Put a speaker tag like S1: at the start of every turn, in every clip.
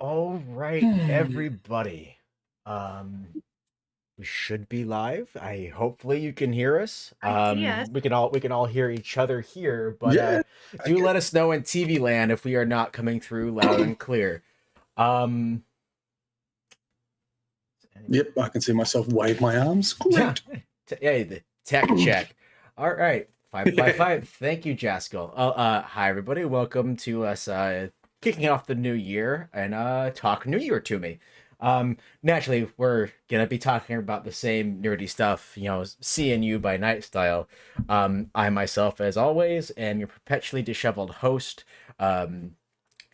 S1: All right, everybody. Um, we should be live. Hopefully you can hear us.
S2: I see us.
S1: We can all hear each other here, but
S3: Yeah.
S1: do
S3: Okay.
S1: let us know in TV land if we are not coming through loud and clear. Um,
S3: Yep, I can see myself wave my arms.
S1: yeah,
S3: Great.
S1: hey, the tech check. All right, 5 by 5. Thank you, Jaskell. Hi everybody. Welcome to us kicking off the new year and talk New Year to me. Naturally, we're gonna be talking about the same nerdy stuff, seeing you by night style. I myself, as always, am your perpetually disheveled host,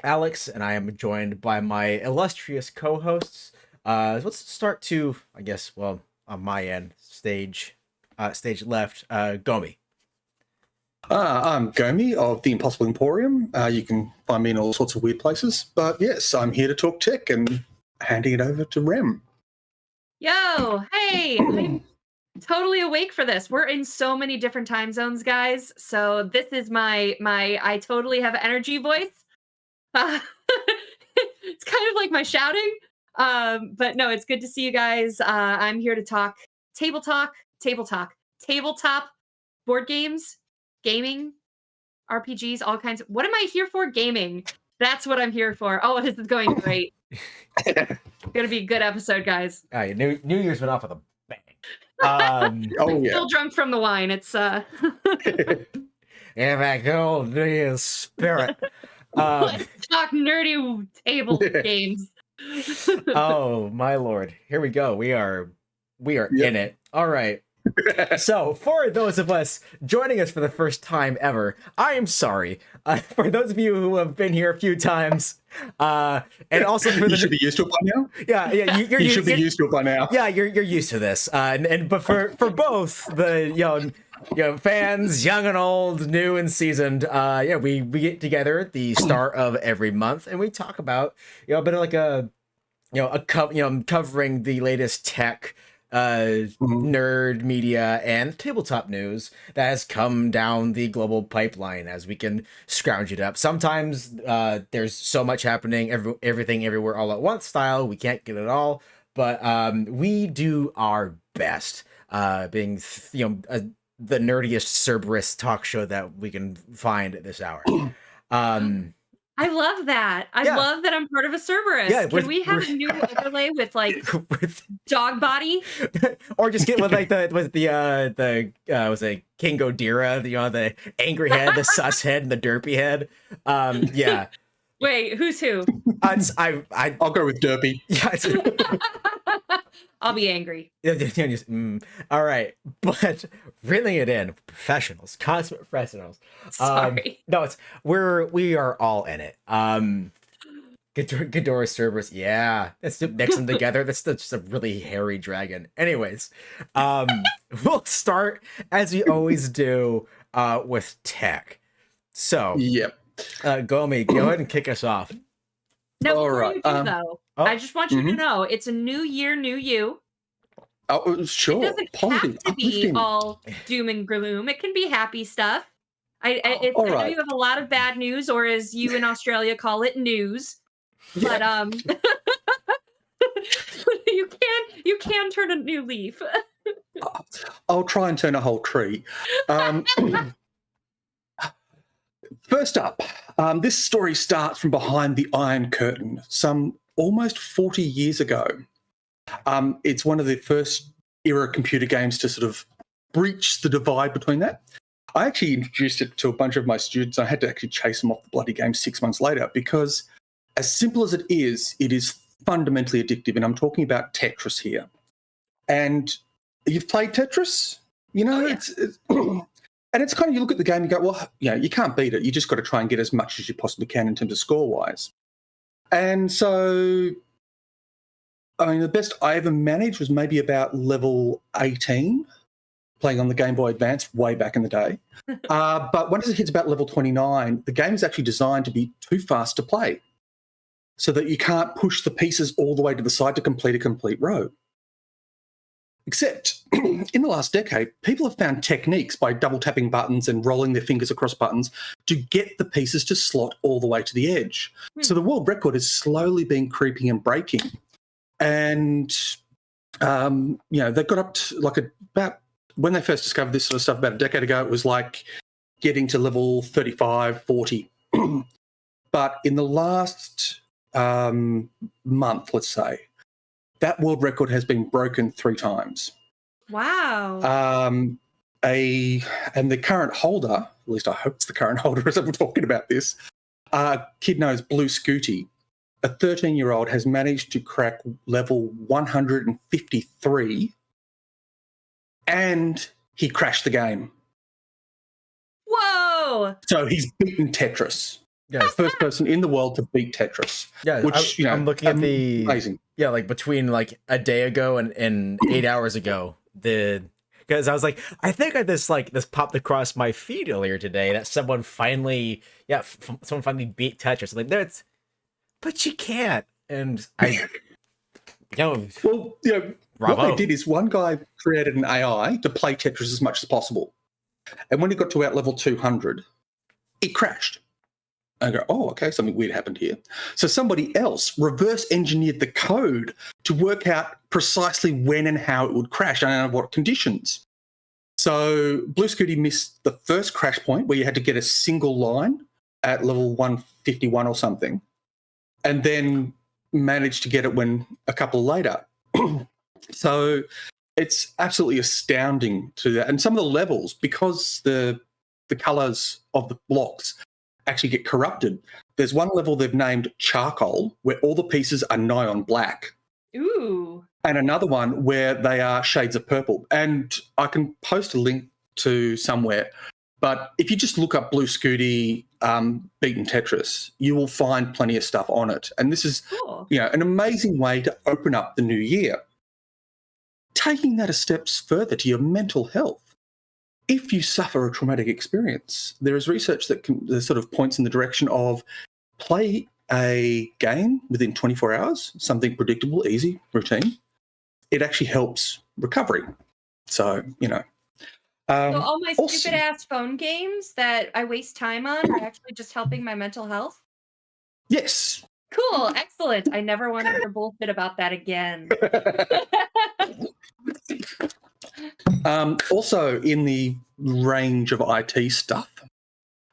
S1: Alex, and I am joined by my illustrious co-hosts. Let's start to, I guess, well, on my end, stage left, Gomi.
S3: I'm Gomi of the Impossible Emporium. You can find me in all sorts of weird places. But yes, I'm here to talk tech and handing it over to Rem.
S2: Yo, hey, I'm totally awake for this. We're in so many different time zones, guys. So this is my I totally have energy voice. It's kind of like my shouting. But no, it's good to see you guys. I'm here to talk tabletop, board games, gaming, RPGs, all kinds of. What am I here for? Gaming. That's what I'm here for. Oh, this is going great. Gonna be a good episode, guys.
S1: New Year's went off with a bang.
S3: Oh, yeah.
S2: Still drunk from the wine. It's
S1: Yeah, that good old New Year's spirit.
S2: Let's talk nerdy table games.
S1: Oh my lord, here we go. We are in it. All right. So, for those of us joining us for the first time ever, I am sorry. For those of you who have been here a few times, and also for
S3: You should be used to it by now.
S1: yeah,
S3: You should be used to it by now.
S1: Yeah, you're used to this. But for both the fans, young and old, new and seasoned, we get together at the start of every month and we talk about a bit of like covering the latest tech, nerd media and tabletop news that has come down the global pipeline as we can scrounge it up. Sometimes there's so much happening, everything everywhere all at once style, we can't get it all, but we do our best, being the nerdiest Cerberus talk show that we can find at this hour.
S2: I love that. I love that I'm part of a Cerberus.
S1: Yeah,
S2: Can we have a new overlay with like dog body?
S1: Or just get with like the was it King Godira, the angry head, the sus head, and the derpy head. Yeah.
S2: Wait, who's who?
S3: I'll go with Derpy.
S1: Yeah.
S2: I'll be angry.
S1: All right, but reeling it in, professionals, consummate professionals.
S2: Sorry.
S1: No, we are all in it. Ghidorah Cerberus, yeah. Let's mix them together. That's just a really hairy dragon. Anyways, we'll start as we always do with tech. So,
S3: Yep.
S1: Gomi, go ahead and kick us off.
S2: No,
S3: All
S2: before
S3: right,
S2: you do, though, I just want you to know it's a new year, new you.
S3: Oh, sure.
S2: It doesn't have to be all doom and gloom. It can be happy stuff. I know you have a lot of bad news, or as you in Australia call it, news. But you can turn a new leaf.
S3: I'll try and turn a whole tree. First up, this story starts from behind the Iron Curtain, some almost 40 years ago. It's one of the first era computer games to sort of breach the divide between that. I actually introduced it to a bunch of my students. I had to actually chase them off the bloody game 6 months later because as simple as it is fundamentally addictive. And I'm talking about Tetris here. And you've played Tetris? It's and it's kind of, you look at the game and go, well, you can't beat it. You just got to try and get as much as you possibly can in terms of score-wise. And so, the best I ever managed was maybe about level 18, playing on the Game Boy Advance way back in the day. But once it hits about level 29, the game is actually designed to be too fast to play so that you can't push the pieces all the way to the side to complete a complete row. Except in the last decade, people have found techniques by double tapping buttons and rolling their fingers across buttons to get the pieces to slot all the way to the edge. So the world record has slowly been creeping and breaking. And, they got up to about when they first discovered this sort of stuff about a decade ago, it was like getting to level 35, 40. But in the last month, let's say, that world record has been broken 3 times.
S2: Wow.
S3: And the current holder, at least I hope it's the current holder as I'm talking about this, kid knows Blue Scooty, a 13-year-old has managed to crack level 153 and he crashed the game.
S2: Whoa!
S3: So he's beaten Tetris.
S1: Yeah,
S3: First person in the world to beat Tetris.
S1: Yeah,
S3: which
S1: I'm looking at the
S3: amazing.
S1: Yeah, like between like a day ago and 8 hours ago, because I was like, I think this popped across my feed earlier today that someone finally beat Tetris. Like but you can't, and
S3: Well, what they did is one guy created an AI to play Tetris as much as possible, and when he got to about level 200, it crashed. I go, oh, okay, something weird happened here. So somebody else reverse engineered the code to work out precisely when and how it would crash and under what conditions. So Blue Scooty missed the first crash point where you had to get a single line at level 151 or something, and then managed to get it when a couple later. So it's absolutely astounding to that. And some of the levels, because the colours of the blocks actually get corrupted. There's one level they've named Charcoal, where all the pieces are neon black.
S2: Ooh.
S3: And another one where they are shades of purple. And I can post a link to somewhere, but if you just look up Blue Scooty beaten Tetris, you will find plenty of stuff on it. And this is
S2: Cool.
S3: an amazing way to open up the new year. Taking that a step further to your mental health. If you suffer a traumatic experience, there is research that sort of points in the direction of play a game within 24 hours, something predictable, easy, routine. It actually helps recovery. So,
S2: So all my stupid-ass phone games that I waste time on are actually just helping my mental health?
S3: Yes.
S2: Cool. Excellent. I never want to hear bullshit about that again.
S3: Also, in the range of IT stuff,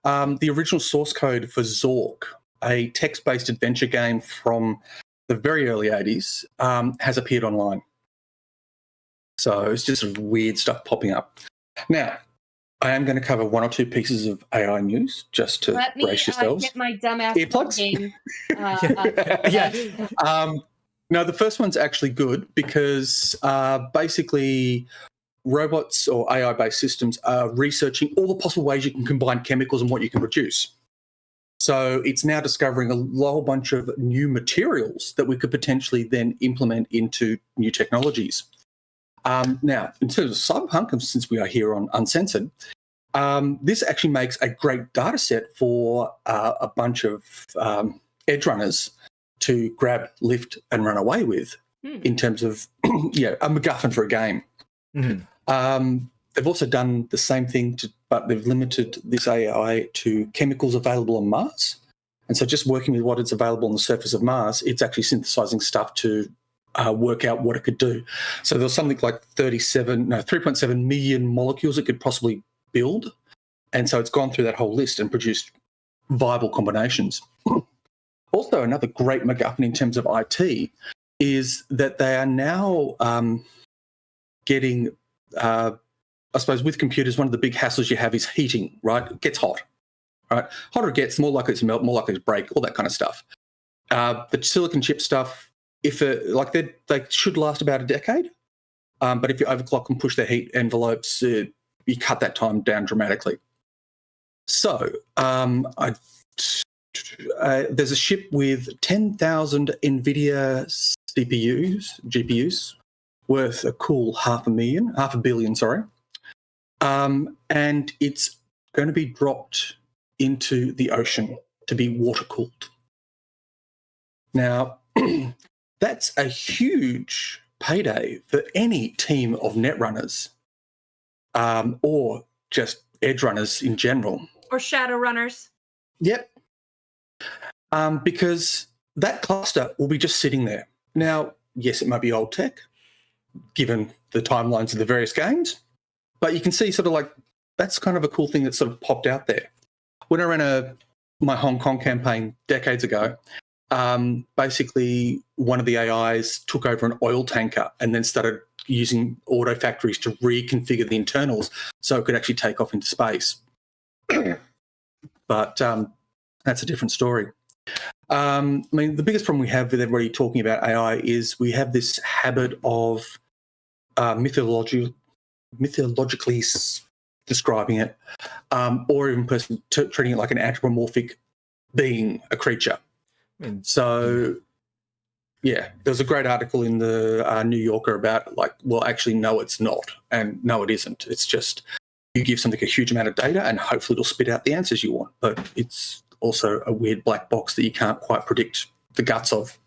S3: the original source code for Zork, a text-based adventure game from the very early 80s, has appeared online. So it's just sort of weird stuff popping up. Now, I am going to cover 1 or 2 pieces of AI news just to brace yourselves.
S2: Let me get my dumbass
S3: Earplugs?
S2: game.
S3: No, the first one's actually good because basically robots or AI-based systems are researching all the possible ways you can combine chemicals and what you can produce. So it's now discovering a whole bunch of new materials that we could potentially then implement into new technologies. Now, in terms of Cyberpunk, and since we are here on Uncensored, this actually makes a great data set for a bunch of edgerunners to grab, lift, and run away with in terms of a MacGuffin for a game.
S1: Mm-hmm.
S3: They've also done the same thing, but they've limited this AI to chemicals available on Mars. And so just working with what is available on the surface of Mars, it's actually synthesizing stuff to work out what it could do. So there was something like 3.7 million molecules it could possibly build. And so it's gone through that whole list and produced viable combinations. Also, another great MacGuffin in terms of IT is that they are now getting, I suppose with computers, one of the big hassles you have is heating, right? It gets hot, right? Hotter it gets, more likely it's melt, more likely it's break, all that kind of stuff. The silicon chip stuff, they should last about a decade, but if you overclock and push their heat envelopes, you cut that time down dramatically. So there's a ship with 10,000 NVIDIA GPUs, worth a cool half a billion, and it's going to be dropped into the ocean to be water cooled. Now, that's a huge payday for any team of netrunners or just edge runners in general.
S2: Or Shadowrunners.
S3: Yep. Because that cluster will be just sitting there. Now, yes, it might be old tech, given the timelines of the various games, but you can see sort of like that's kind of a cool thing that sort of popped out there. When I ran my Hong Kong campaign decades ago, basically one of the AIs took over an oil tanker and then started using auto factories to reconfigure the internals so it could actually take off into space. But that's a different story. I mean, the biggest problem we have with everybody talking about AI is we have this habit of mythologically describing it, or even treating it like an anthropomorphic being, a creature. So, yeah, there's a great article in the New Yorker about, like, well, actually, no, it's not. And no, it isn't. It's just you give something a huge amount of data and hopefully it'll spit out the answers you want. But it's also a weird black box that you can't quite predict the guts of.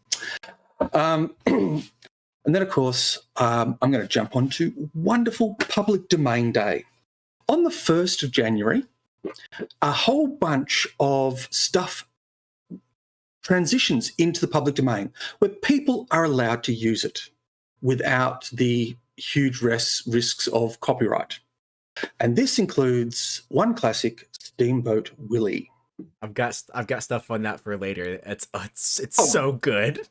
S3: And then, of course, I'm going to jump on to wonderful Public Domain Day. On the 1st of January, a whole bunch of stuff transitions into the public domain where people are allowed to use it without the huge risks of copyright. And this includes one classic, Steamboat Willie.
S1: I've got stuff on that for later. It's so good.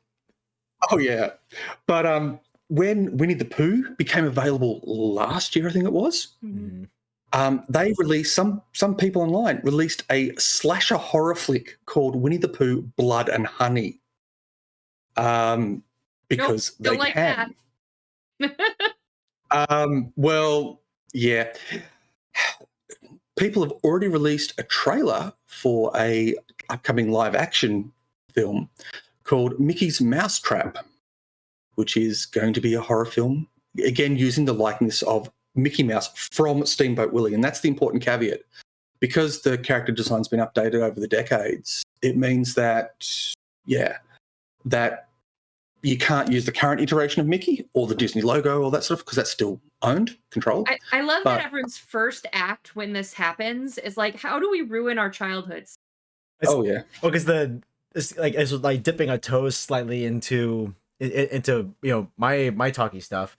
S3: Oh yeah, but when Winnie the Pooh became available last year, I think it was, they released some people online released a slasher horror flick called Winnie the Pooh: Blood and Honey. Because they
S2: don't like
S3: can.
S2: That.
S3: Well, yeah. People have already released a trailer for a upcoming live action film called Mickey's Mousetrap, which is going to be a horror film, again using the likeness of Mickey Mouse from Steamboat Willie. And that's the important caveat. Because the character design's been updated over the decades, it means that, that you can't use the current iteration of Mickey or the Disney logo or that stuff because that's still owned, controlled.
S2: I love that everyone's first act when this happens is like, how do we ruin our childhoods?
S3: Oh, yeah.
S1: Well, because it's like dipping a toe slightly into my talkie stuff.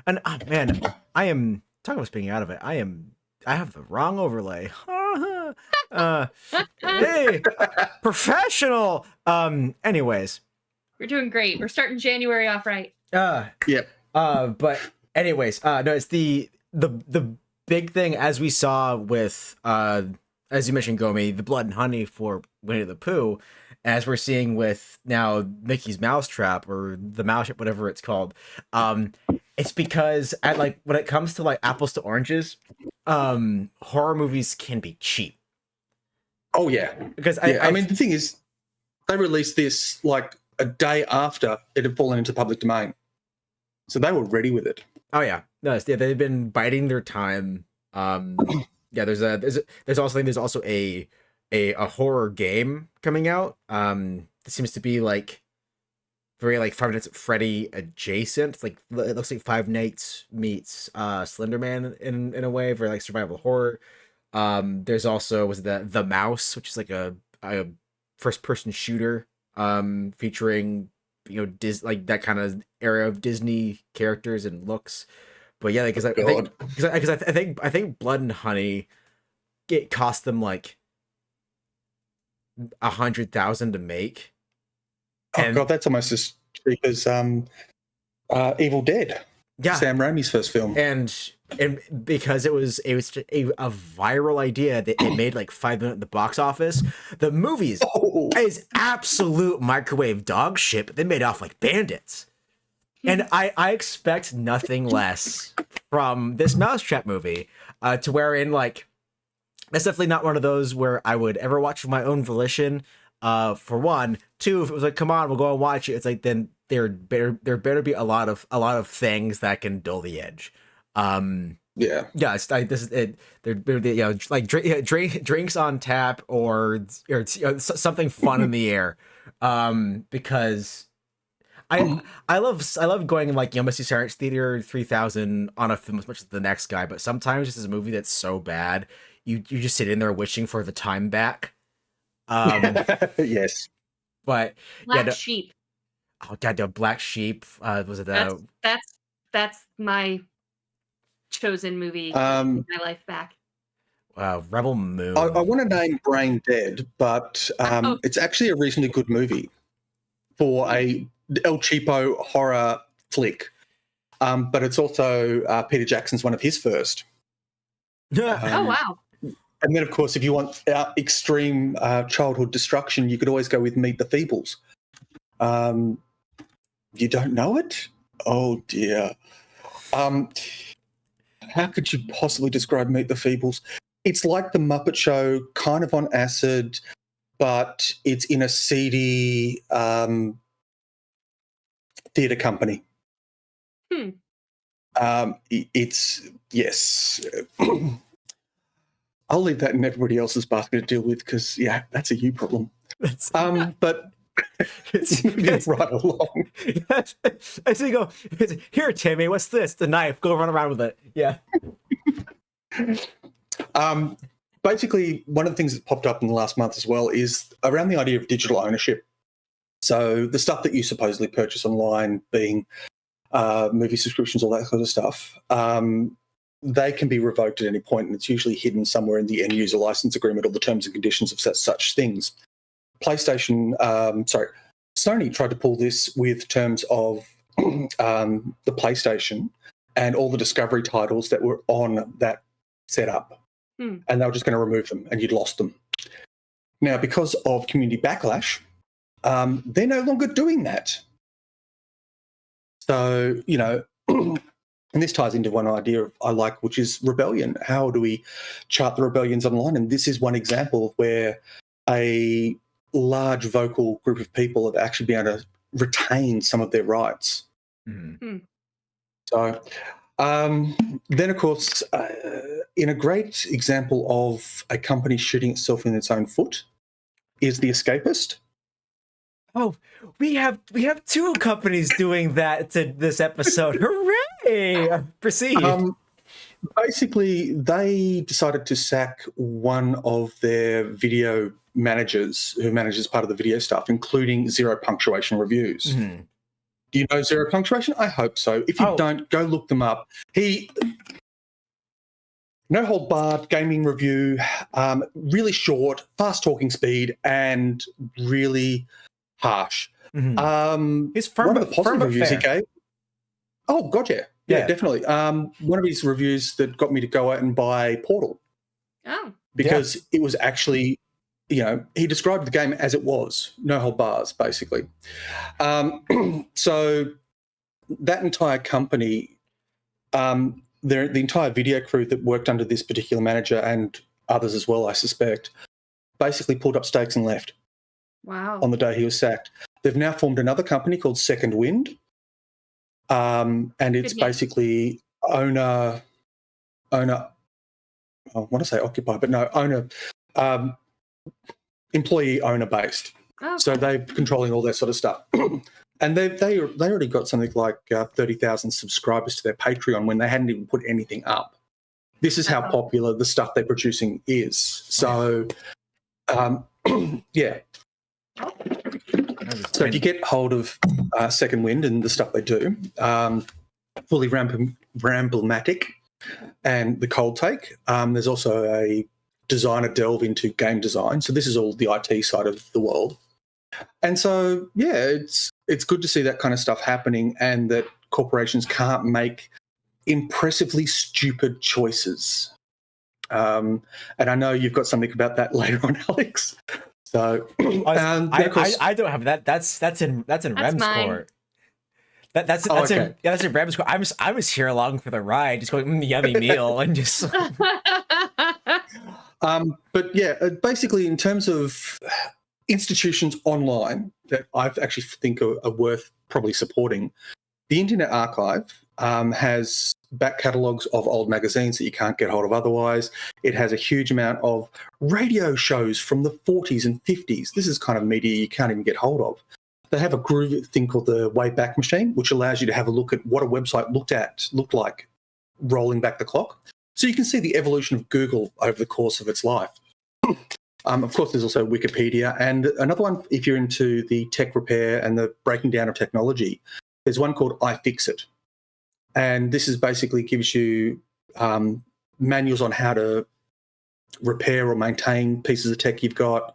S1: And oh, man, I am talking about speaking out of it. I have the wrong overlay. Hey, professional. Anyways,
S2: we're doing great. We're starting January off right.
S3: Yeah.
S1: But anyways, no, it's the big thing as we saw with as you mentioned, Gomi, the Blood and Honey for Winnie the Pooh, as we're seeing with now Mickey's Mousetrap or the Mousetrap, whatever it's called. It's because when it comes to like apples to oranges, horror movies can be cheap.
S3: Oh yeah,
S1: because
S3: I mean the thing is, they released this like a day after it had fallen into public domain, so they were ready with it.
S1: Oh yeah, no, they've been biding their time. Yeah, there's also a horror game coming out. It seems to be like very like Five Nights at Freddy adjacent. It's like it looks like Five Nights meets Slender Man in a way, very like survival horror. There's also the Mouse, which is like a first person shooter featuring like that kind of era of Disney characters and looks. But yeah, because I think Blood and Honey, it cost them like $100,000 to make.
S3: Oh god, that's almost as cheap as Evil Dead.
S1: Yeah,
S3: Sam Raimi's first film.
S1: And because it was a viral idea that it made like $5 million at the box office. The movies is absolute microwave dog shit, but they made off like bandits. And I expect nothing less from this Mousetrap movie, to wherein like it's definitely not one of those where I would ever watch my own volition. For one, two, if it was like, come on, we'll go and watch it. It's like then there better be a lot of things that can dull the edge.
S3: Yeah,
S1: it's like this is it. There, like drinks on tap or something fun in the air, because I love going like Mystery Science Theater 3000 on a film as much as the next guy, but sometimes this is a movie that's so bad you just sit in there wishing for the time back.
S3: Yes.
S1: But
S2: Black Sheep.
S1: Oh god, the Black Sheep was it the
S2: that's my chosen movie to take my life back.
S1: Rebel Moon.
S3: I want to name Brain Dead, but it's actually a reasonably good movie for a El Cheapo horror flick. But it's also Peter Jackson's one of his first.
S2: Oh wow.
S3: And then, of course, if you want extreme childhood destruction, you could always go with Meet the Feebles. You don't know it? Oh, dear. How could you possibly describe Meet the Feebles? It's like The Muppet Show, kind of on acid, but it's in a seedy theatre company. Yes. I'll leave that in everybody else's basket to deal with because, yeah, that's a you problem. But it's right along.
S1: I see. Go here, Timmy. What's this? The knife. Go run around with it. Yeah.
S3: Basically, one of the things that popped up in the last month as well is around the idea of digital ownership. So the stuff that you supposedly purchase online, being movie subscriptions, all that sort of stuff, they can be revoked at any point, and it's usually hidden somewhere in the end-user license agreement or the terms and conditions of such things. Sony tried to pull this with terms of the PlayStation and all the Discovery titles that were on that setup, and they were just going to remove them, and you'd lost them. Now, because of community backlash, they're no longer doing that. So, and this ties into one idea I like, which is rebellion. How do we chart the rebellions online? And this is one example where a large vocal group of people have actually been able to retain some of their rights. So then, of course, in a great example of a company shooting itself in its own foot is The Escapist.
S1: Oh, we have two companies doing that to this episode. Hooray! Proceed.
S3: Basically, they decided to sack one of their video managers who manages part of the video stuff, including Zero Punctuation Reviews. Do you know Zero Punctuation? I hope so. If you don't, go look them up. No hold barred gaming review, really short, fast talking speed, and really harsh.
S1: His firm,
S3: one of the positive reviews
S1: fair.
S3: he gave. Oh, gotcha. Yeah, definitely. One of his reviews that got me to go out and buy Portal.
S2: Oh.
S3: Because it was actually, he described the game as it was, no hold bars, basically. So that entire company, the entire video crew that worked under this particular manager and others as well, I suspect, basically pulled up stakes and left.
S2: Wow.
S3: On the day he was sacked. They've now formed another company called Second Wind. And it's basically owner, I want to say occupy, but no, owner, employee owner based.
S2: Okay.
S3: So they're controlling all that sort of stuff. And they already got something like 30,000 subscribers to their Patreon when they hadn't even put anything up. This is how popular the stuff they're producing is. So, yeah. So if you get hold of Second Wind and the stuff they do, fully ramblematic and the cold take, there's also a designer delve into game design. So this is all the IT side of the world. And so, yeah, it's good to see that kind of stuff happening and that corporations can't make impressively stupid choices. And I know you've got something about that later on, Alex. So
S1: I don't have that. That's in Rem's court. That's in Rem's court. I was here along for the ride, just going yummy meal and just.
S3: But yeah, basically in terms of institutions online that I actually think are worth probably supporting, the Internet Archive has back catalogues of old magazines that you can't get hold of otherwise. It has a huge amount of radio shows from the 40s and 50s. This is kind of media you can't even get hold of. they have a groovy thing called the Wayback Machine, which allows you to have a look at what a website looked like rolling back the clock. So you can see the evolution of Google over the course of its life. Of course, there's also Wikipedia. And another one, if you're into the tech repair and the breaking down of technology, there's one called iFixit. And this is basically gives you manuals on how to repair or maintain pieces of tech you've got.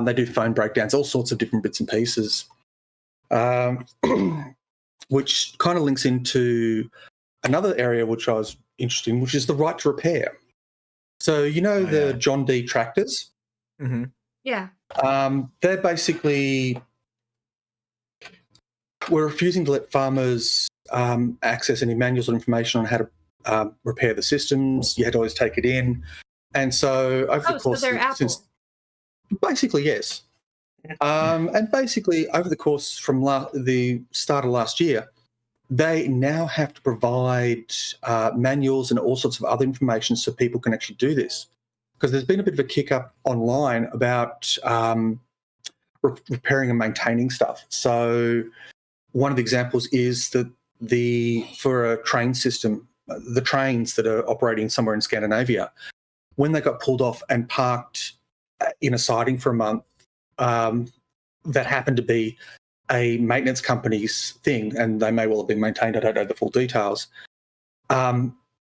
S3: They do phone breakdowns, all sorts of different bits and pieces, which kind of links into another area which I was interested in, which is the right to repair. So, the John D tractors?
S1: Mm-hmm.
S2: Yeah.
S3: They're basically, we're refusing to let farmers access any manuals or information on how to repair the systems. You had to always take it in. And so over the course
S2: so they're Apple.
S3: Basically, yes. And basically, over the course from the start of last year, they now have to provide manuals and all sorts of other information so people can actually do this. Because there's been a bit of a kick up online about repairing and maintaining stuff. So one of the examples is that for a train system, the trains that are operating somewhere in Scandinavia, when they got pulled off and parked in a siding for a month, that happened to be a maintenance company's thing, and they may well have been maintained. I don't know the full details.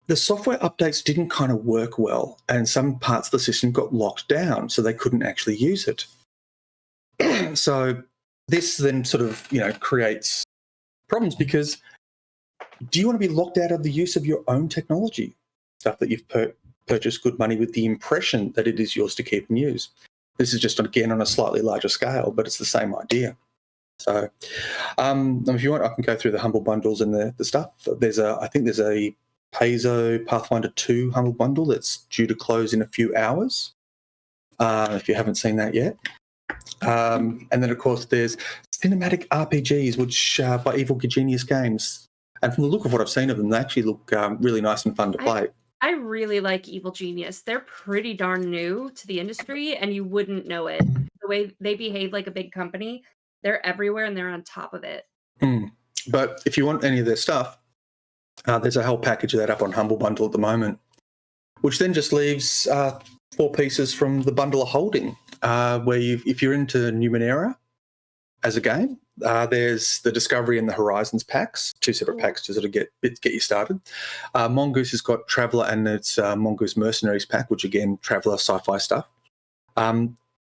S3: The software updates didn't kind of work well, and some parts of the system got locked down, so they couldn't actually use it. So this then sort of, creates problems, because do you want to be locked out of the use of your own technology, stuff that you've purchased good money with the impression that it is yours to keep and use? This is just, again, on a slightly larger scale, but it's the same idea. So if you want, I can go through the Humble Bundles and the stuff. I think there's a Paizo Pathfinder 2 Humble Bundle that's due to close in a few hours, if you haven't seen that yet. And then, of course, there's Cinematic RPGs, which by Evil Genius Games. And from the look of what I've seen of them, they actually look really nice and fun to play.
S2: I really like Evil Genius. They're pretty darn new to the industry, and you wouldn't know it. The way they behave like a big company, they're everywhere and they're on top of it.
S3: But if you want any of their stuff, there's a whole package of that up on Humble Bundle at the moment, which then just leaves 4 pieces from the bundle of holding, where if you're into Numenera as a game, there's the Discovery and the Horizons packs, 2 separate packs to sort of get you started. Mongoose has got Traveller and its Mongoose Mercenaries pack, which again, Traveller sci-fi stuff.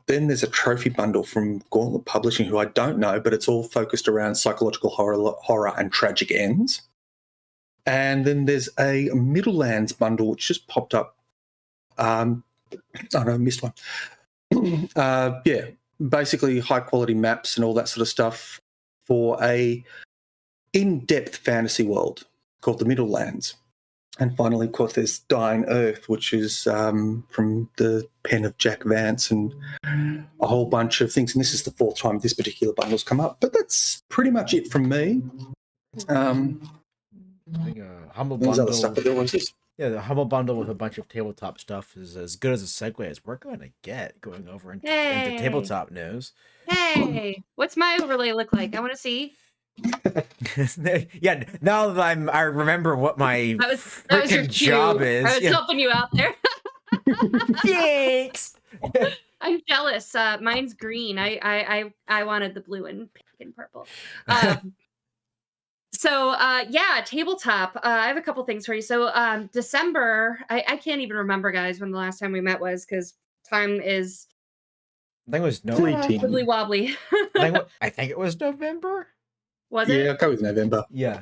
S3: Then there's a trophy bundle from Gauntlet Publishing, who I don't know, but it's all focused around psychological horror and tragic ends. And then there's a Middlelands bundle, which just popped up. I missed one. Basically high-quality maps and all that sort of stuff for a in-depth fantasy world called the Middlelands. And finally, of course, there's Dying Earth, which is from the pen of Jack Vance, and a whole bunch of things. And this is the 4th time this particular bundle's come up. But that's pretty much it from me.
S1: I think Humble Bundle. Other stuff, but there was this. Yeah, the Humble Bundle with a bunch of tabletop stuff is as good as a segue as we're going to get going over into tabletop news.
S2: Hey, what's my overlay look like? I want to see.
S1: Yeah, now that I remember what my freaking job is.
S2: I was helping you out there.
S1: Thanks.
S2: I'm jealous. Mine's green. I wanted the blue and pink and purple. So tabletop. I have a couple things for you. So December, I can't even remember, guys, when the last time we met was, because time is
S1: I think it was
S2: wibbly wobbly.
S1: I think it was November.
S2: Was it?
S3: Yeah, I'll go with November.
S1: Yeah.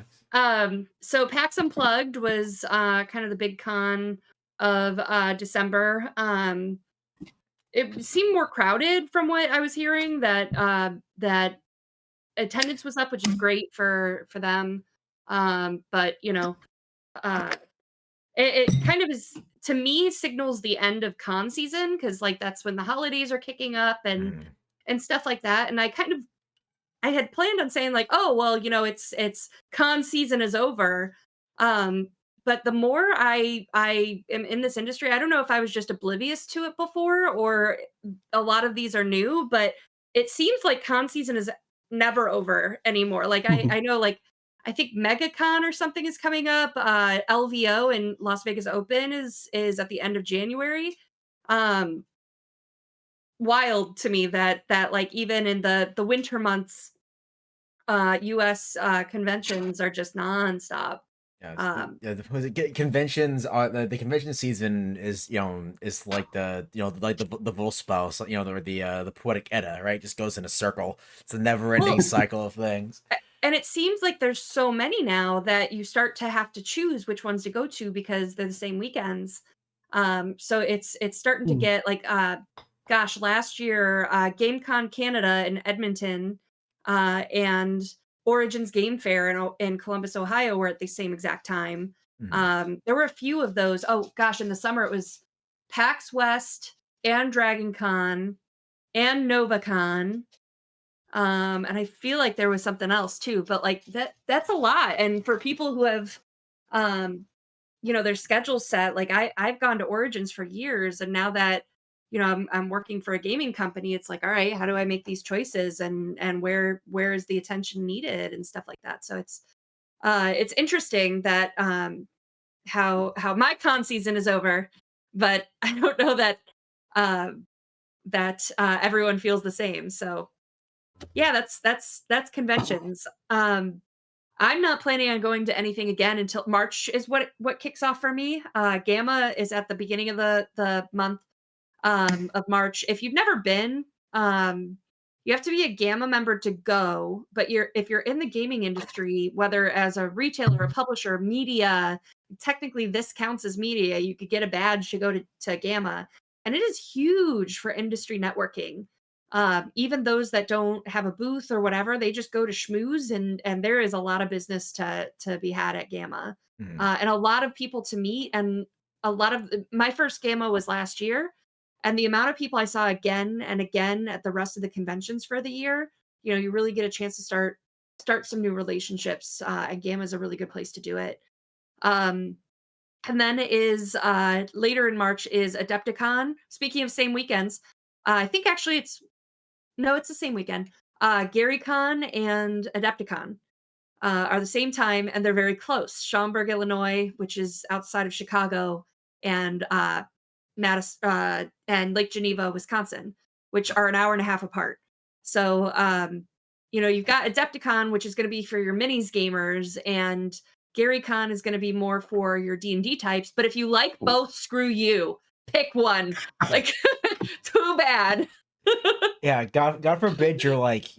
S2: So PAX Unplugged was kind of the big con of December. It seemed more crowded from what I was hearing. That attendance was up, which is great for them. But it kind of is, to me, signals the end of con season, because that's when the holidays are kicking up and stuff like that. And I had planned on saying it's con season is over. But the more I am in this industry, I don't know if I was just oblivious to it before, or a lot of these are new, but it seems like con season is never over anymore. Like I know, like I think MegaCon or something is coming up. LVO and Las Vegas Open is at the end of January. Wild to me that like even in the winter months, US conventions are just nonstop.
S1: Yeah, conventions are the convention season is is like the like the Volksbau, so, the poetic Edda, right? Just goes in a circle. It's a never-ending cycle of things.
S2: And it seems like there's so many now that you start to have to choose which ones to go to because they're the same weekends. So it's starting to get like gosh, last year GameCon Canada in Edmonton and Origins Game Fair in Columbus, Ohio were at the same exact time. There were a few of those. Oh gosh, in the summer it was PAX West and Dragon Con and NovaCon. And I feel like there was something else too, but like that's a lot. And for people who have their schedule set, like I've gone to Origins for years, and now that I'm working for a gaming company, it's like, all right, how do I make these choices, and where is the attention needed and stuff like that. So it's interesting that how my con season is over, but I don't know that everyone feels the same. So yeah, that's conventions. I'm not planning on going to anything again until March is what kicks off for me. Gamma is at the beginning of the month of March. If you've never been, you have to be a Gamma member to go. But if you're in the gaming industry, whether as a retailer, a publisher, media, technically this counts as media. You could get a badge to go to Gamma, and it is huge for industry networking. Even those that don't have a booth or whatever, they just go to schmooze, and there is a lot of business to be had at Gamma, and a lot of people to meet. And a lot of my first Gamma was last year, and the amount of people I saw again and again at the rest of the conventions for the year, you really get a chance to start some new relationships. And Gamma is a really good place to do it. And then is later in March is Adepticon. Speaking of same weekends, I think actually it's the same weekend. GaryCon and Adepticon are the same time, and they're very close. Schaumburg, Illinois, which is outside of Chicago, and and Lake Geneva, Wisconsin, which are an hour and a half apart. So, you've got Adepticon, which is going to be for your minis gamers, and GaryCon is going to be more for your D&D types. But if you like both, screw you. Pick one. Like, too bad.
S1: Yeah, God forbid you're like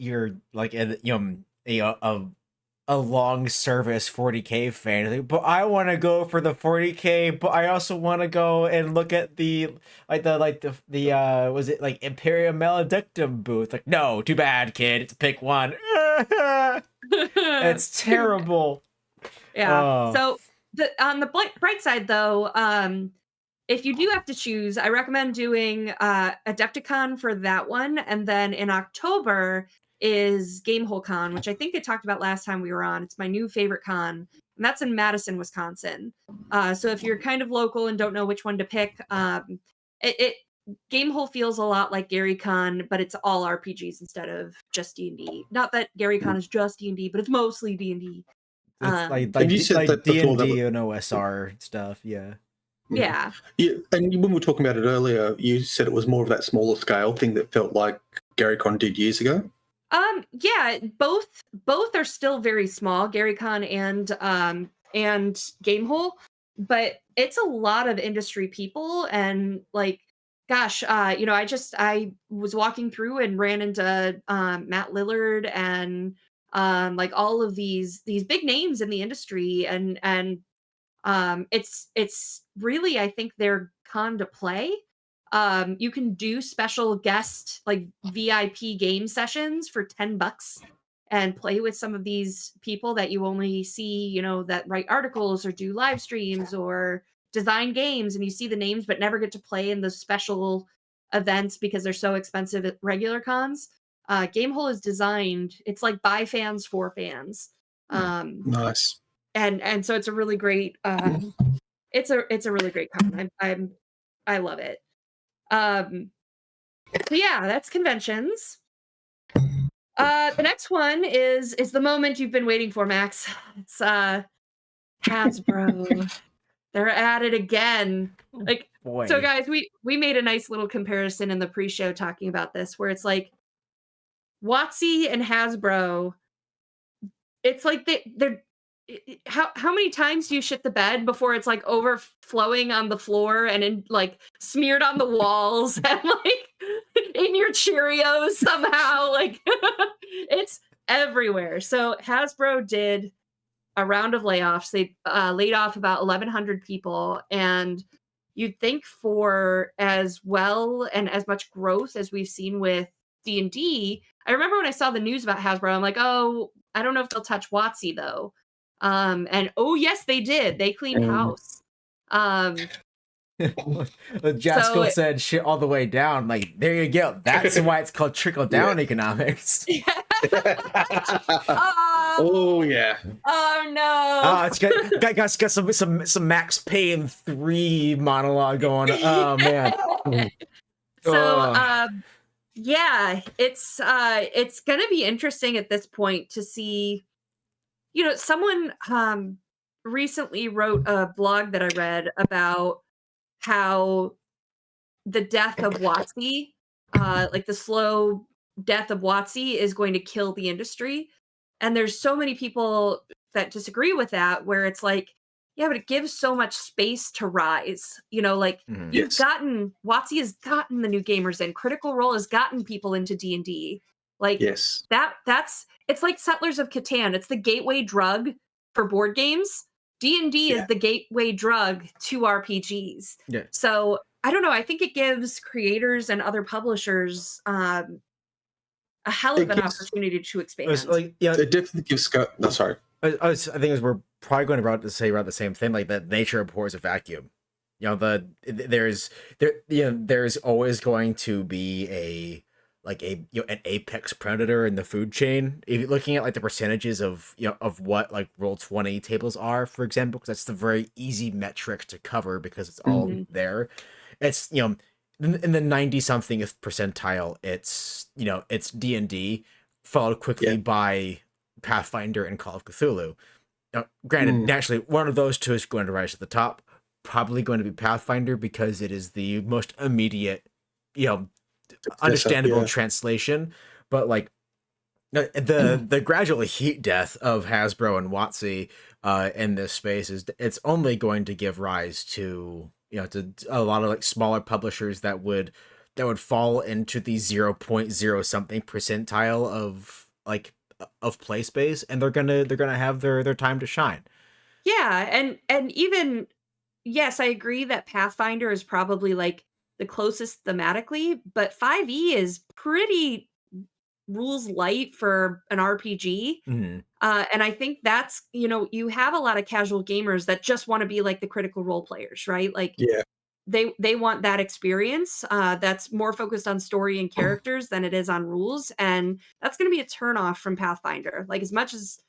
S1: a long service 40K fan, but I want to go for the 40K, but I also want to go and look at the was it like Imperium Maledictum booth? Like, no, too bad, kid. It's pick one. It's terrible.
S2: Yeah. So on the bright side, though, if you do have to choose, I recommend doing Adepticon for that one, and then in October is Gamehole Con, which I think I talked about last time we were on. It's my new favorite con, and that's in Madison, Wisconsin. So if you're kind of local and don't know which one to pick, Gamehole feels a lot like GaryCon, but it's all RPGs instead of just D&D. Not that GaryCon is just D&D, but it's mostly D&D.
S1: It's like
S3: you said that before,
S1: D&D and OSR stuff, yeah.
S2: Yeah.
S3: Yeah, and when we were talking about it earlier, you said it was more of that smaller scale thing that felt like GaryCon did years ago.
S2: Yeah, both are still very small, GaryCon and Gamehole, but it's a lot of industry people. And like, gosh, I was walking through and ran into Matt Lillard and like all of these big names in the industry, and it's really, I think, their con to play. You can do special guest like VIP game sessions for $10 and play with some of these people that you only see, that write articles or do live streams or design games, and you see the names but never get to play in the special events because they're so expensive at regular cons. Gamehole is designed, it's like by fans for fans.
S3: Nice.
S2: And so it's a really great it's a really great con. I love it. So yeah, that's conventions. The next one is the moment you've been waiting for, Max. It's Hasbro. They're at it again. Like,
S1: Boy.
S2: so guys, we made a nice little comparison in the pre-show talking about this, where it's like WotC and Hasbro. It's like they're how many times do you shit the bed before it's like overflowing on the floor and in like smeared on the walls and like in your Cheerios somehow? Like it's everywhere. So Hasbro did a round of layoffs. They laid off about 1,100 people, and you'd think for as well and as much growth as we've seen with D&D. I remember when I saw the news about Hasbro, I'm like, oh, I don't know if they'll touch WotC though. And oh yes, they did. They cleaned house.
S1: Jaskell said shit all the way down. Like, there you go. That's why it's called trickle down economics.
S3: Oh yeah.
S2: Oh no.
S1: It's got some Max Payne 3 monologue going. Oh man.
S2: So yeah, it's gonna be interesting at this point to see. You know, someone recently wrote a blog that I read about how the death of WotC, like the slow death of WotC, is going to kill the industry. And there's so many people that disagree with that, where it's like, yeah, but it gives so much space to rise. You know, like you've gotten WotC has gotten the new gamers in. Critical Role has gotten people into D&D. Like that's it's like Settlers of Catan. It's the gateway drug for board games. D&D is the gateway drug to RPGs. Yeah. So I don't know. I think it gives creators and other publishers a hell of an opportunity to expand.
S3: Like, it definitely gives scope. No, sorry.
S1: I think we're probably going to say about the same thing. Like that, nature abhors a vacuum. You know, there's always going to be an apex predator in the food chain. If you're looking at like the percentages of of what like Roll20 tables are, for example, because that's the very easy metric to cover because it's all there. It's in the 90-something percentile. It's it's D&D followed quickly by Pathfinder and Call of Cthulhu. Now, granted, naturally, one of those two is going to rise to the top. Probably going to be Pathfinder because it is the most immediate, understandable translation. But like the gradual heat death of Hasbro and WotC in this space it's only going to give rise to to a lot of like smaller publishers that would fall into the 0.0 something percentile of play space, and they're gonna have their time to shine.
S2: Yeah, and even yes, I agree that Pathfinder is probably like the closest thematically, but 5e is pretty rules light for an RPG. And I think that's, you have a lot of casual gamers that just want to be like the Critical Role players, right? Like they want that experience that's more focused on story and characters than it is on rules. And that's going to be a turnoff from Pathfinder. Like as much as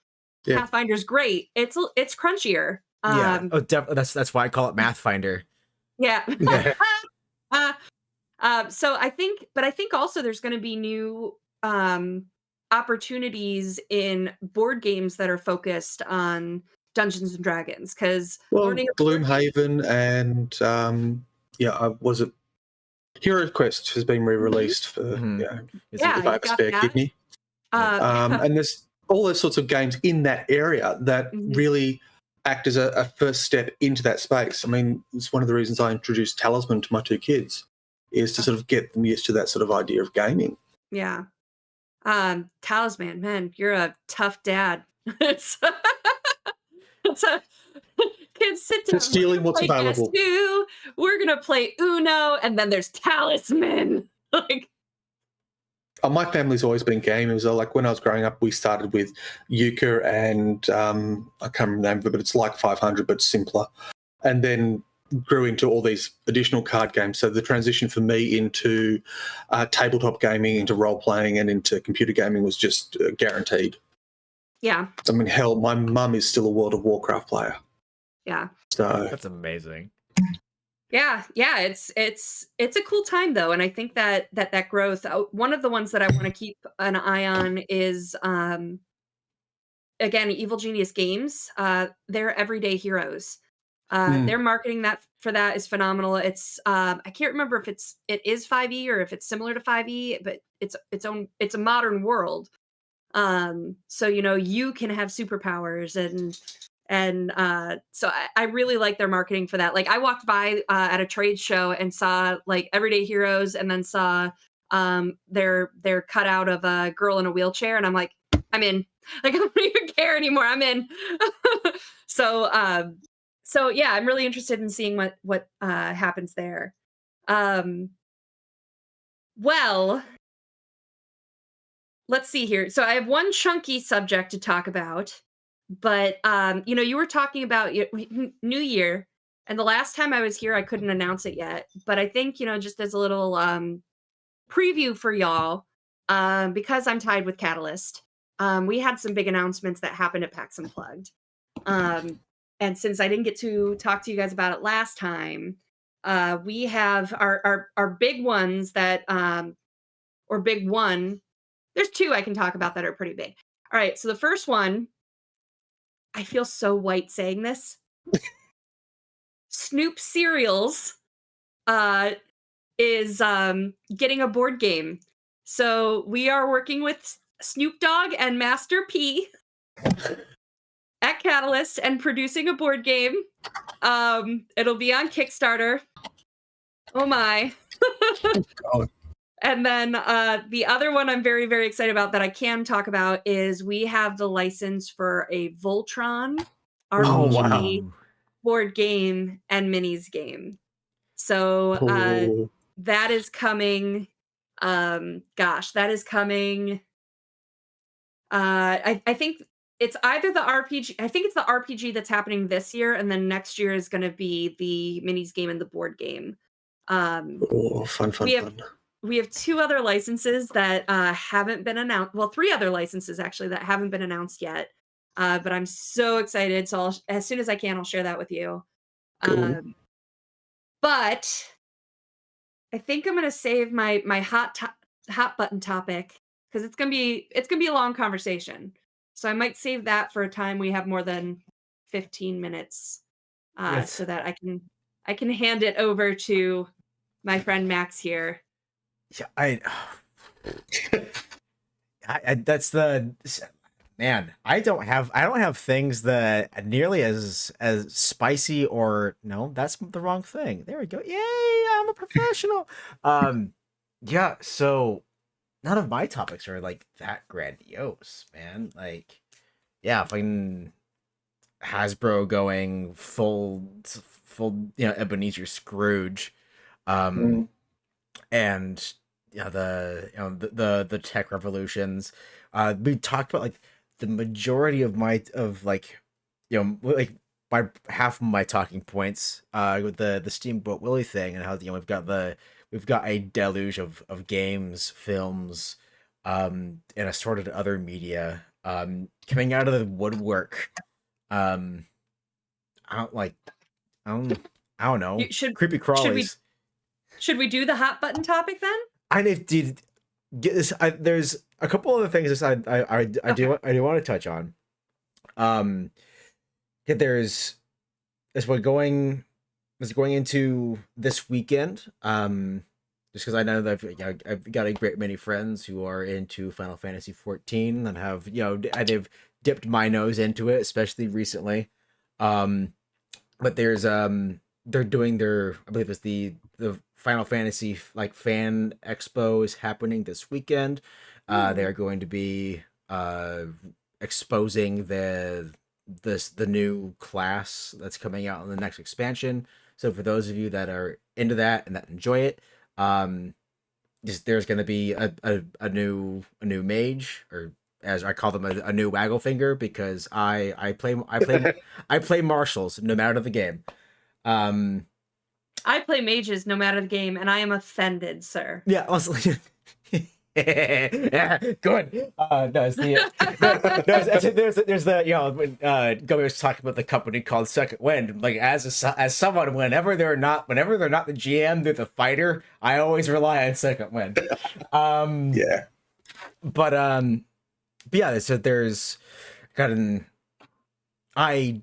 S2: Pathfinder's great, it's crunchier.
S1: That's why I call it Mathfinder.
S2: Yeah. So I think also there's going to be new opportunities in board games that are focused on Dungeons and Dragons, because
S3: Gloomhaven and was it Hero Quest has been re-released for if I have a spare kidney. And there's all those sorts of games in that area that really act as a first step into that space. I mean, it's one of the reasons I introduced Talisman to my two kids, is to sort of get them used to that sort of idea of gaming.
S2: Yeah. Talisman, man, you're a tough dad. It's a kids sit down.
S3: Just stealing what's available.
S2: We're gonna play Uno, and then there's Talisman. Like,
S3: my family's always been gamers. Like when I was growing up, we started with Euchre and I can't remember the name of it, but it's like 500 but simpler, and then grew into all these additional card games. So the transition for me into tabletop gaming, into role playing, and into computer gaming was just guaranteed.
S2: Yeah.
S3: I mean, hell, my mum is still a World of Warcraft player.
S2: Yeah.
S3: So
S1: that's amazing.
S2: Yeah, yeah, it's a cool time though, and I think that growth. One of the ones that I want to keep an eye on is again, Evil Genius Games. They're Everyday Heroes.
S3: Mm.
S2: Their marketing that for that is phenomenal. It's I can't remember if it is 5e or if it's similar to 5e, but it's a modern world. So you can have superpowers and so I really like their marketing for that. Like I walked by at a trade show and saw like Everyday Heroes and then saw their cutout of a girl in a wheelchair and I'm like, I'm in. Like I don't even care anymore. I'm in. So yeah, I'm really interested in seeing what happens there. Well, let's see here. So I have one chunky subject to talk about, but you were talking about New Year, and the last time I was here, I couldn't announce it yet. But I think just as a little preview for y'all, because I'm tied with Catalyst, we had some big announcements that happened at PAX Unplugged. And since I didn't get to talk to you guys about it last time, we have our big ones that or big one. There's two I can talk about that are pretty big. All right, so the first one, I feel so white saying this. Snoop Cereals is getting a board game. So we are working with Snoop Dogg and Master P at Catalyst and producing a board game. It'll be on Kickstarter. Oh my.
S3: Oh.
S2: And then the other one I'm very, very excited about that I can talk about is we have the license for a Voltron RPG board game and minis game. So that is coming. That is coming. I think it's either the RPG. I think it's the RPG that's happening this year, and then next year is going to be the minis game and the board game.
S3: Fun.
S2: We have two other licenses that haven't been announced. Well, three other licenses actually that haven't been announced yet. But I'm so excited. So as soon as I can, I'll share that with you.
S3: Cool.
S2: But I think I'm gonna save my hot button topic because it's gonna be a long conversation. So I might save that for a time we have more than 15 minutes,
S1: Yes.
S2: so that I can hand it over to my friend Max here.
S1: Yeah, I that's the man. I don't have things that nearly as spicy or no. That's the wrong thing. There we go. Yay! I'm a professional. Yeah. So none of my topics are like that grandiose, man. Like, yeah, fucking Hasbro going full, Ebenezer Scrooge, and the tech revolutions. We talked about like the majority of my my half of my talking points with the Steamboat Willie thing and how we've got a deluge of games, films, and assorted other media coming out of the woodwork. I don't know. Creepy crawlies.
S2: Should we do the hot button topic then?
S1: I did get this. There's a couple other things I do want to touch on. There's as we're going into this weekend. Just because I know that I've got a great many friends who are into Final Fantasy 14 and have they've dipped my nose into it, especially recently. But there's they're doing their, I believe it's the Final Fantasy like fan expo is happening this weekend. They're going to be exposing the new class that's coming out in the next expansion. So for those of you that are into that and that enjoy it, there's going to be a new mage, or as I call them, a new waggle finger, because I play marshals no matter the game.
S2: I play mages no matter the game, and I am offended, sir.
S1: Yeah, honestly. Yeah, good. No, it's the there's the when Gummy was talking about the company called Second Wind. Like as someone, whenever they're not the GM, they're the fighter. I always rely on Second Wind.
S3: Yeah.
S1: But yeah, so there's got an I.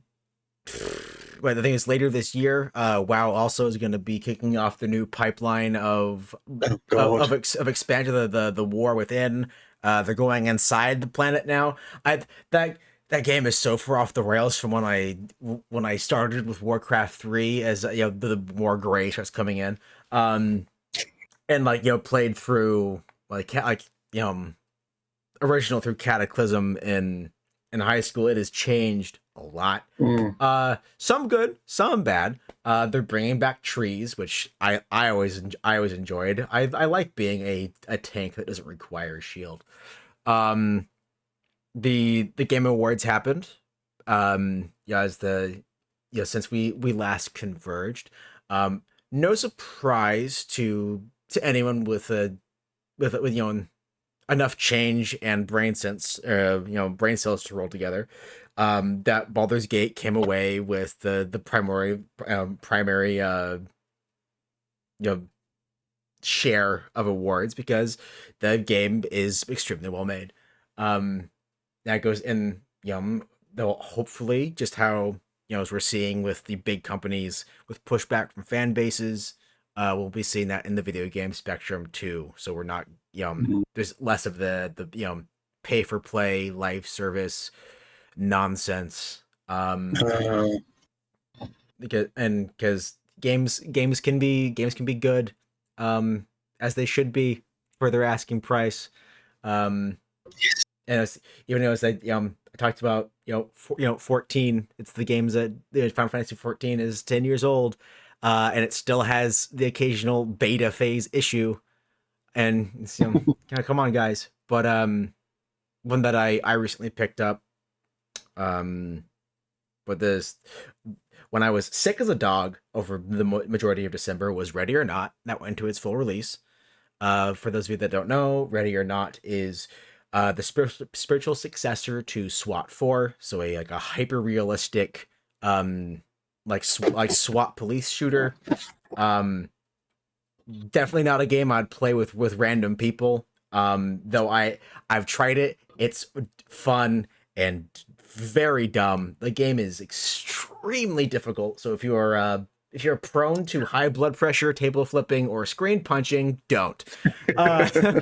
S1: But the thing is, later this year, WoW also is going to be kicking off the new pipeline of expansion of the war within. They're going inside the planet now. That game is so far off the rails from when I started with Warcraft 3, as the more gray starts coming in, and played through original through Cataclysm in high school. It has changed a lot. Some good, some bad. They're bringing back trees, which I always enjoyed. I like being a tank that doesn't require a shield. The Game Awards happened. Since we last converged. No surprise to anyone with enough change and brain cells to roll together. That Baldur's Gate came away with the primary share of awards because the game is extremely well made. That goes in, though hopefully just how as we're seeing with the big companies with pushback from fan bases, we'll be seeing that in the video game spectrum too. So we're not there's less of the pay for play live service nonsense, because games can be good, as they should be for their asking price. And even though I talked about 14, it's the games that Final Fantasy 14 is 10 years old, and it still has the occasional beta phase issue, and it's, come on guys. But one that I recently picked up, but this when I was sick as a dog over the majority of December, was Ready or Not. That went to its full release. For those of you that don't know, Ready or Not is the spiritual successor to SWAT 4, so a hyper realistic like SWAT police shooter. Definitely not a game I'd play with random people. Though I've tried it. It's fun and very dumb. The game is extremely difficult. So if you're prone to high blood pressure, table flipping, or screen punching, don't. No,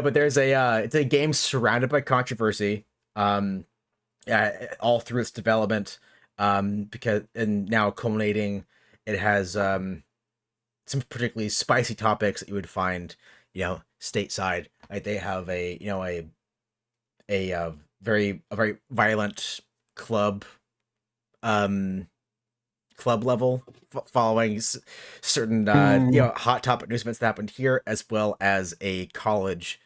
S1: but there's it's a game surrounded by controversy, all through its development, because and now culminating, it has some particularly spicy topics that you would find stateside. Like they have a very violent club level following certain hot topic news events that happened here, as well as a college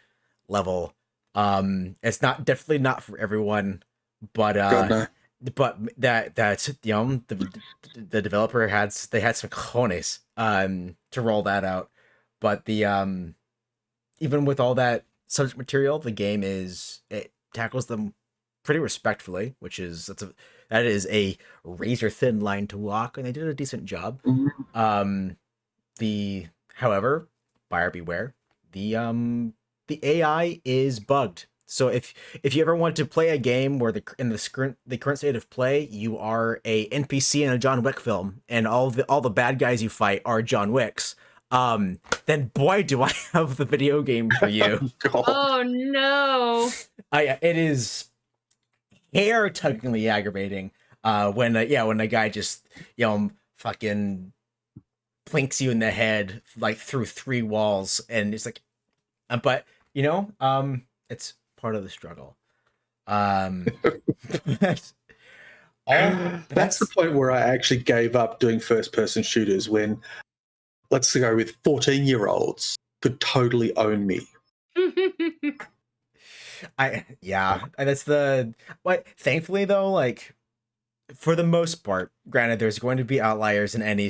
S1: level. It's definitely not for everyone, but that's the developer had some cojones to roll that out. But the even with all that subject material, the game it tackles them pretty respectfully, which is that is a razor thin line to walk, and they did a decent job. However, buyer beware, the AI is bugged. So if you ever want to play a game where the current state of play, you are a NPC in a John Wick film, and all the bad guys you fight are John Wicks, then boy, do I have the video game for you.
S2: Oh no!
S1: It is hair-tuggingly aggravating when a guy just fucking plinks you in the head like through 3 walls, and it's like, but it's part of the struggle.
S3: That's the point where I actually gave up doing first-person shooters, when, let's go with 14-year-olds could totally own me.
S1: That's thankfully though, like, for the most part, granted, there's going to be outliers in any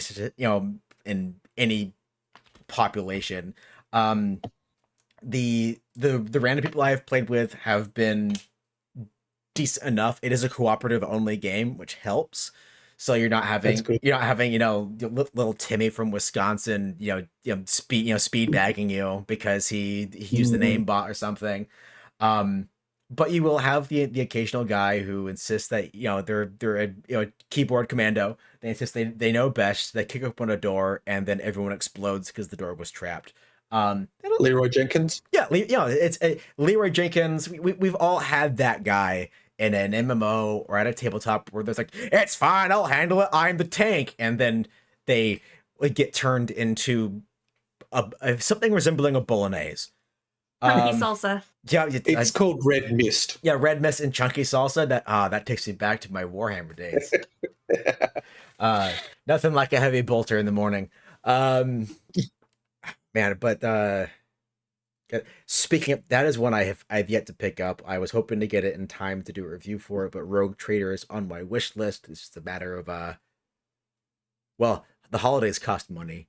S1: population. the random people I have played with have been decent enough. It is a cooperative only game, which helps. So you're not having little Timmy from Wisconsin speed bagging you because he used the name bot or something. But you will have the occasional guy who insists that they're a keyboard commando. They insist they know best. They kick open a door and then everyone explodes because the door was trapped.
S3: Leroy Jenkins.
S1: Yeah, it's Leroy Jenkins. We've all had that guy in an MMO or at a tabletop where there's like, it's fine, I'll handle it, I'm the tank, and then they get turned into something resembling a bolognese.
S2: Chunky salsa.
S1: Yeah,
S3: it's called Red Mist.
S1: Yeah, Red Mist and chunky salsa. That takes me back to my Warhammer days. Nothing like a heavy bolter in the morning. Man, but speaking of, that is one I've yet to pick up. I was hoping to get it in time to do a review for it, but Rogue Trader is on my wish list. It's just a matter of well, the holidays cost money.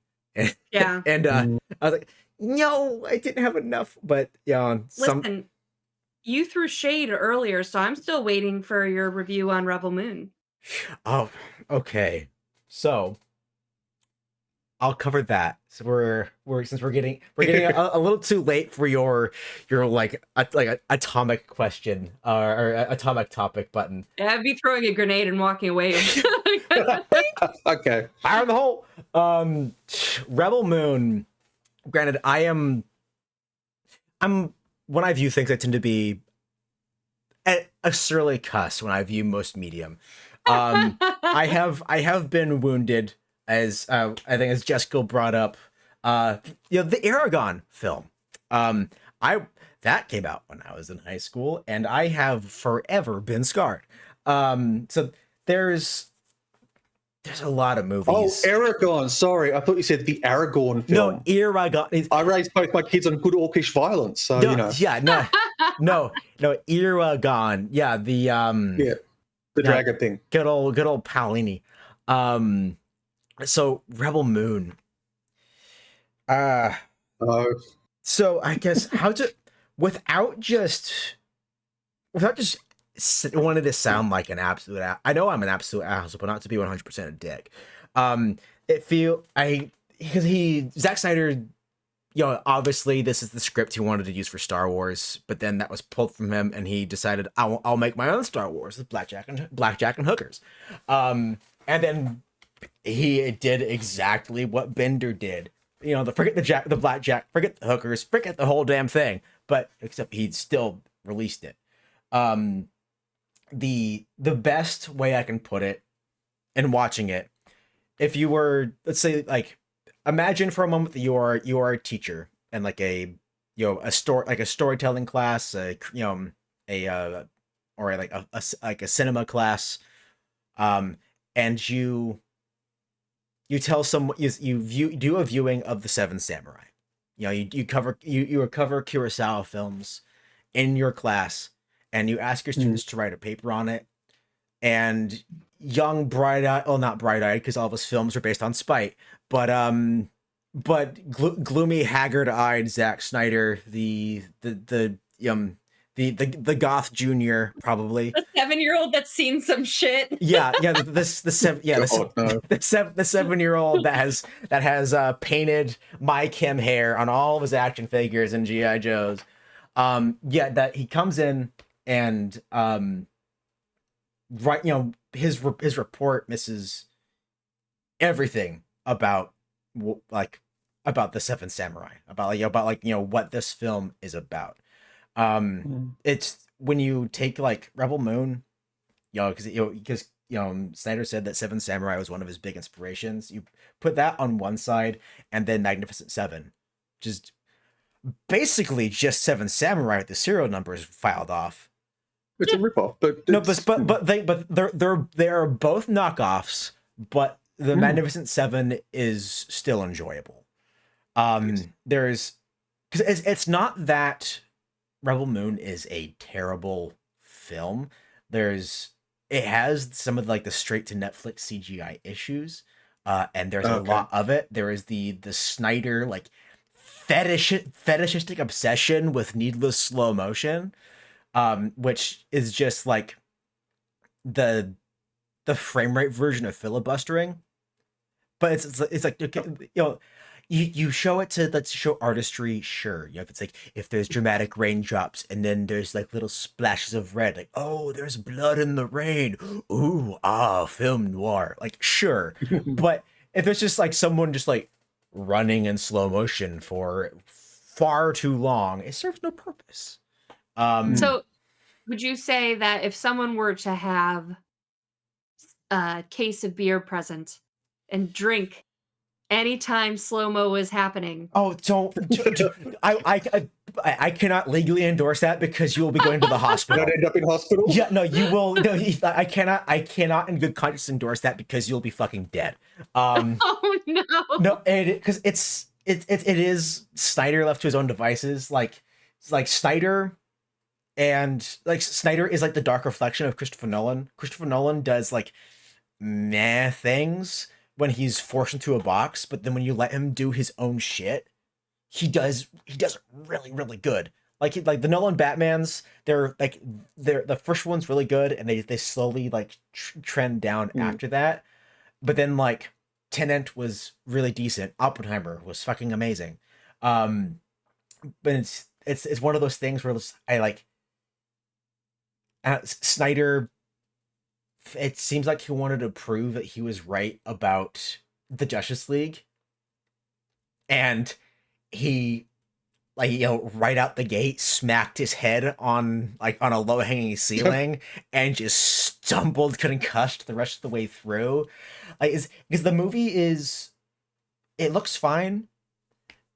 S2: Yeah.
S1: And I was like, no, I didn't have enough. But yeah,
S2: listen, you threw shade earlier, so I'm still waiting for your review on Rebel Moon.
S1: Oh, okay. So I'll cover that. So we're since we're getting a little too late for your like atomic question or atomic topic button.
S2: Yeah, I'd be throwing a grenade and walking away.
S3: Okay.
S1: Fire in the hole. Rebel Moon. Granted, I'm when I view things, I tend to be a surly cuss when I view most medium. I have been wounded, as I think as Jessica brought up, the Aragon film. That came out when I was in high school, and I have forever been scarred. So there's a lot of movies.
S3: Oh, Aragon. Sorry, I thought you said the Aragorn film.
S1: No, Aragon.
S3: I raised both my kids on good orcish violence, so
S1: Yeah, no, Aragon. Yeah, the
S3: dragon thing.
S1: Good old Paolini. So Rebel Moon. So I guess without just wanted to sound like an absolute. I know I'm an absolute asshole, but not to be 100% a dick. Zack Snyder, obviously this is the script he wanted to use for Star Wars, but then that was pulled from him, and he decided I'll make my own Star Wars with blackjack and hookers. And then he did exactly what Bender did. Forget the blackjack, forget the hookers, forget the whole damn thing. But except he still released it. The best way I can put it in watching it, if you were, let's say, like, imagine for a moment that you are a teacher and like a storytelling class, or like a cinema class, and you tell someone you do a viewing of the Seven Samurai. You cover Kurosawa films in your class, and you ask your students to write a paper on it. And young, bright-eyed, well, not bright-eyed because all of his films are based on spite, but gloomy, haggard-eyed Zack Snyder, the goth junior, probably
S2: a 7-year-old that's seen some shit.
S1: The 7-year-old that has painted My Kim hair on all of his action figures and GI Joes. That he comes in and his report misses everything about the Seven Samurai, about what this film is about. It's when you take like Rebel Moon, because Snyder said that Seven Samurai was one of his big inspirations. You put that on one side, and then Magnificent Seven, just basically just Seven Samurai with the serial numbers filed off.
S3: It's a ripoff, but they're both knockoffs, but the Magnificent Seven is still enjoyable.
S1: There's, because it's not that Rebel Moon is a terrible film. It has some of like the straight to Netflix CGI issues, and there's a lot of it. There is the Snyder like fetishistic obsession with needless slow motion, which is just like the frame rate version of filibustering. But it's like, okay, you know, you show it to, let's show artistry, sure. You know, if it's like, if there's dramatic raindrops and then there's like little splashes of red, like, oh, there's blood in the rain. Ooh, film noir. Like, sure. But if it's just like someone just like running in slow motion for far too long, it serves no purpose.
S2: So would you say that if someone were to have a case of beer present and drink anytime slow-mo is happening?
S1: Oh, I cannot legally endorse that because you will be going to the hospital.
S3: Not end up in hospital?
S1: Yeah, no, you will. No, I cannot in good conscience endorse that because you'll be fucking dead.
S2: Oh no.
S1: No, because it is Snyder left to his own devices. Like Snyder, and like Snyder is like the dark reflection of Christopher Nolan. Christopher Nolan does like meh things when he's forced into a box, but then when you let him do his own shit, he does really, really good. Like the Nolan Batmans, they're the first one's really good, and they slowly like trend down after that. But then like Tenet was really decent. Oppenheimer was fucking amazing. But it's one of those things where Snyder, it seems like he wanted to prove that he was right about the Justice League, and he, like, you know, right out the gate smacked his head on a low-hanging ceiling and just stumbled concussed the rest of the way through. Like, because the movie it looks fine,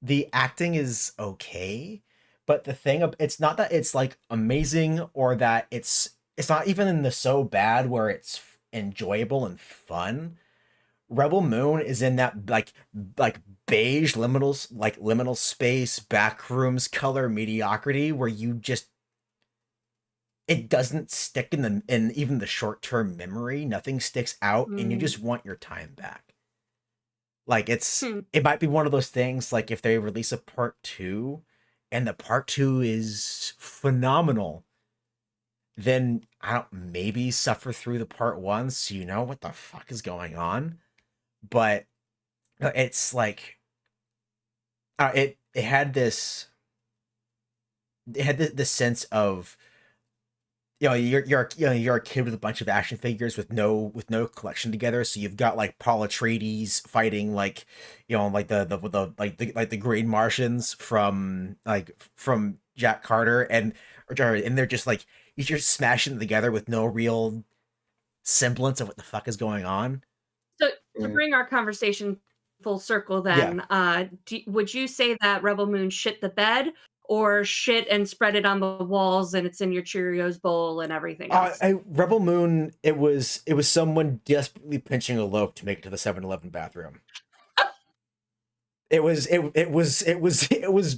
S1: the acting is okay, but the thing, it's not that it's like amazing, or that it's not even in the so bad where it's enjoyable and fun. Rebel Moon is in that like beige liminal space, backrooms color mediocrity where you just, it doesn't stick in even the short-term memory. Nothing sticks out, and you just want your time back. Like it might be one of those things, like if they release a part 2 and the part 2 is phenomenal, then I don't, maybe suffer through the part 1 so you know what the fuck is going on. But it's like it had this sense of, you know, you're a kid with a bunch of action figures with no collection together. So you've got like Paul Atreides fighting like, you know, like the Green Martians from Jack Carter, and they're just like, you're just smashing them together with no real semblance of what the fuck is going on.
S2: So to bring our conversation full circle, then, would you say that Rebel Moon shit the bed, or shit and spread it on the walls and it's in your Cheerios bowl and everything else?
S1: Rebel Moon, it was someone desperately pinching a loaf to make it to the 7-Eleven bathroom. It was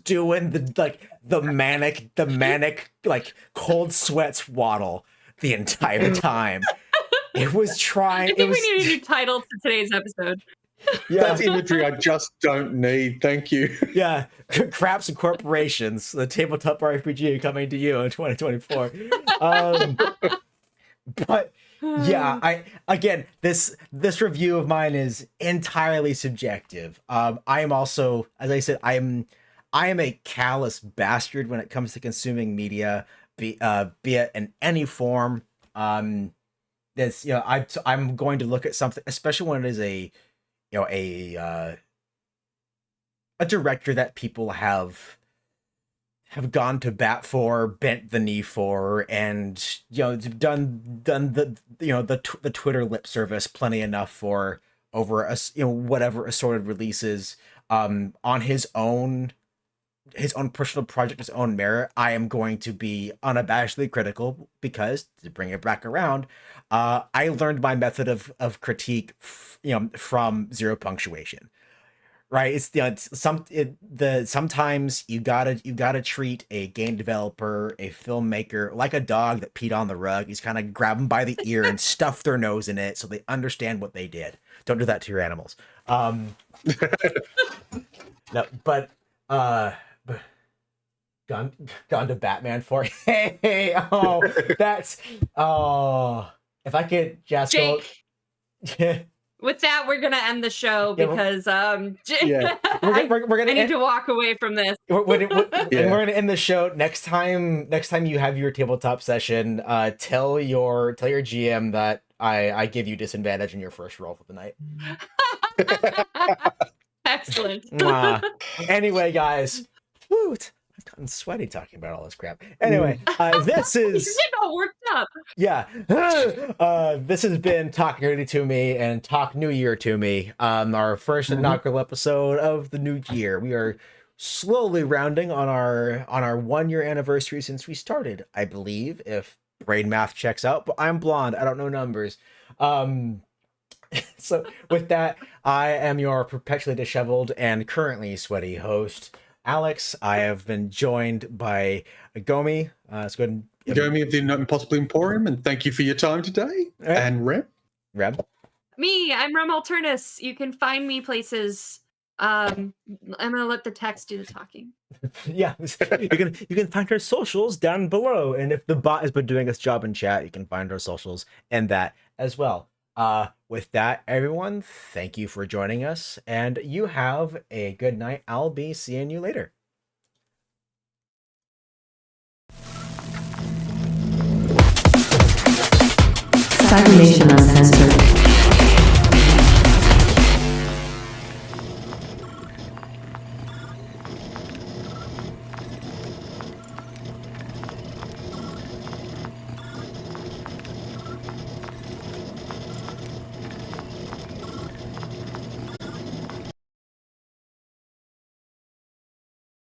S1: doing the manic like cold sweats waddle the entire time. It was trying.
S2: I think we need a new title for today's episode.
S3: Yeah. That's imagery I just don't need. Thank you.
S1: Yeah. Craps and Corporations, the tabletop RPG coming to you in 2024. But yeah, this review of mine is entirely subjective. I am also, as I said, I am a callous bastard when it comes to consuming media, be it in any form. This, you know, I'm going to look at something, especially when it is a director that people have gone to bat for, bent the knee for, and, you know, done the Twitter lip service plenty enough for over whatever assorted releases on his own personal project, his own merit. I am going to be unabashedly critical because, to bring it back around, I learned my method of critique, from zero punctuation. Right? It's sometimes you gotta treat a game developer, a filmmaker, like a dog that peed on the rug. He's kind of grab them by the ear and stuff their nose in it so they understand what they did. Don't do that to your animals. No, but b- gone to Batman for hey, oh, that's if I could just
S2: Jake.
S1: go.
S2: With that, we're gonna end the show because
S1: Yeah, we're gonna
S2: I need to walk away from this.
S1: And we're gonna end the show next time. Next time you have your tabletop session, tell your GM that I give you disadvantage in your first roll for the night.
S2: Excellent.
S1: Anyway, guys, woot. I've gotten sweaty talking about all this crap. Anyway, this is
S2: You're getting all worked up.
S1: Yeah. This has been Talk Nerdy to Me and Talk New Year to Me. Our first inaugural episode of the new year. We are slowly rounding on our 1 year anniversary since we started, I believe, if brain math checks out, but I'm blonde. I don't know numbers. So with that, I am your perpetually disheveled and currently sweaty host, Alex. I have been joined by Gomi. Let's go ahead and
S3: Gomi of the Not Impossible Emporium, and thank you for your time today.
S1: Right.
S3: And Reb.
S2: Me, I'm Rem Alternus. You can find me places. I'm gonna let the text do the talking.
S1: Yeah, you can find our socials down below, and if the bot has been doing its job in chat, you can find our socials and that as well. With that, everyone, thank you for joining us, and you have a good night. I'll be seeing you later.
S4: Cybernation Uncensored.